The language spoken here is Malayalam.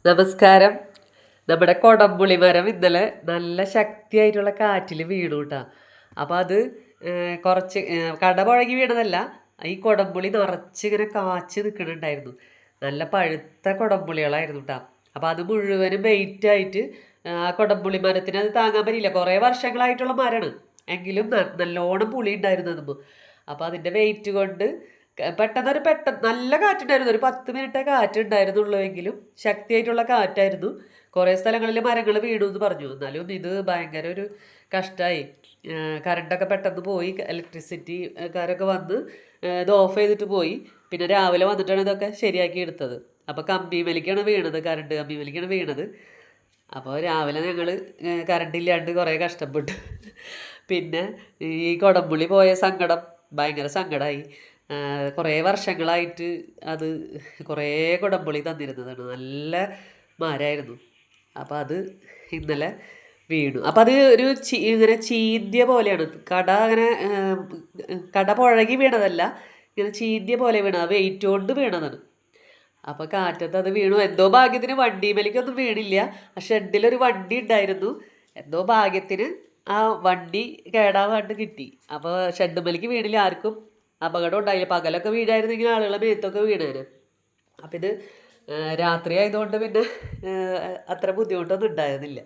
നമസ്കാരം. നമ്മുടെ കൊടംപുളി മരം ഇന്നലെ നല്ല ശക്തിയായിട്ടുള്ള കാറ്റിൽ വീണു കേട്ടോ. അപ്പോൾ അത് കുറച്ച് കട പുഴകി വീണതല്ല. ഈ കൊടംപുളി നിറച്ച് ഇങ്ങനെ കാച്ച് നിൽക്കുന്നുണ്ടായിരുന്നു. നല്ല പഴുത്ത കൊടംപുളികളായിരുന്നു കേട്ടോ. അപ്പോൾ അത് മുഴുവനും വെയിറ്റായിട്ട് ആ കൊടംപുളി മരത്തിന് അത് താങ്ങാൻ പറ്റില്ല. കുറേ വർഷങ്ങളായിട്ടുള്ള മരമാണ്, എങ്കിലും നല്ലോണം പുളി ഉണ്ടായിരുന്നു അതുമ്പോൾ. അപ്പോൾ അതിൻ്റെ വെയിറ്റ് കൊണ്ട് പെട്ടെന്ന് നല്ല കാറ്റുണ്ടായിരുന്നു. ഒരു 10 മിനിറ്റേ കാറ്റുണ്ടായിരുന്നുള്ളൂ, എങ്കിലും ശക്തിയായിട്ടുള്ള കാറ്റായിരുന്നു. കുറേ സ്ഥലങ്ങളിൽ മരങ്ങൾ വീണു എന്ന് പറഞ്ഞു. എന്നാലും ഇത് ഭയങ്കര ഒരു കഷ്ടമായി. കറണ്ടൊക്കെ പെട്ടെന്ന് പോയി. ഇലക്ട്രിസിറ്റിക്കാരൊക്കെ വന്ന് ഇത് ഓഫ് ചെയ്തിട്ട് പോയി. പിന്നെ രാവിലെ വന്നിട്ടാണ് ഇതൊക്കെ ശരിയാക്കി എടുത്തത്. അപ്പോൾ കമ്പിമേലേക്കാണ് വീണത്, കറണ്ട് കമ്പിമേലേക്കാണ് വീണത്. അപ്പോൾ രാവിലെ ഞങ്ങൾ കറണ്ട് ഇല്ലാണ്ട് കുറേ കഷ്ടപ്പെട്ടു. പിന്നെ ഈ കൊടംപുളി പോയ സങ്കടം ഭയങ്കര സങ്കടമായി. കുറേ വർഷങ്ങളായിട്ട് അത് കുറേ കുടംപുളി തന്നിരുന്നതാണ്. നല്ല മരമായിരുന്നു. അപ്പോൾ അത് ഇന്നലെ വീണു. അപ്പോൾ അത് ഒരു ഇങ്ങനെ ചീന്തിയ പോലെയാണ്. അങ്ങനെ കട പുഴകി വീണതല്ല, ഇങ്ങനെ ചീന്തിയ പോലെ വീണത്. വെയിറ്റ് കൊണ്ട് വീണതാണ്. അപ്പോൾ കാറ്റത്ത് അത് വീണു. എന്തോ ഭാഗ്യത്തിന് വണ്ടിമേലേക്കൊന്നും വീണില്ല. ആ ഷെഡിലൊരു വണ്ടി ഉണ്ടായിരുന്നു. എന്തോ ഭാഗ്യത്തിന് ആ വണ്ടി കേടാവാണ്ട് കിട്ടി. അപ്പോൾ ഷെഡുമേലേക്ക് വീണില്ല, ആർക്കും അപകടം ഉണ്ടായില്ല. പകലൊക്കെ വീഴായിരുന്നെങ്കിൽ ആളുകളെ മേത്തൊക്കെ വീണേനെ. അപ്പം ഇത് രാത്രി ആയതുകൊണ്ട് പിന്നെ അത്ര ബുദ്ധിമുട്ടൊന്നും ഉണ്ടായിരുന്നില്ല.